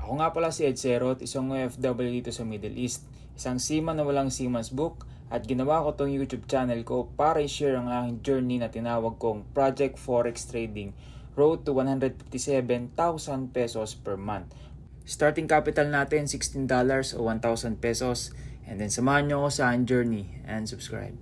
Ako nga pala si Ed Serot, isang OFW dito sa Middle East. Isang seaman na walang seaman's book at ginawa ko tong YouTube channel ko para i-share ang aking journey na tinawag kong Project Forex Trading Road to 157,000 pesos per month. Starting capital natin $16 o 1,000 pesos, and then samahan nyo ako sa aking journey and subscribe.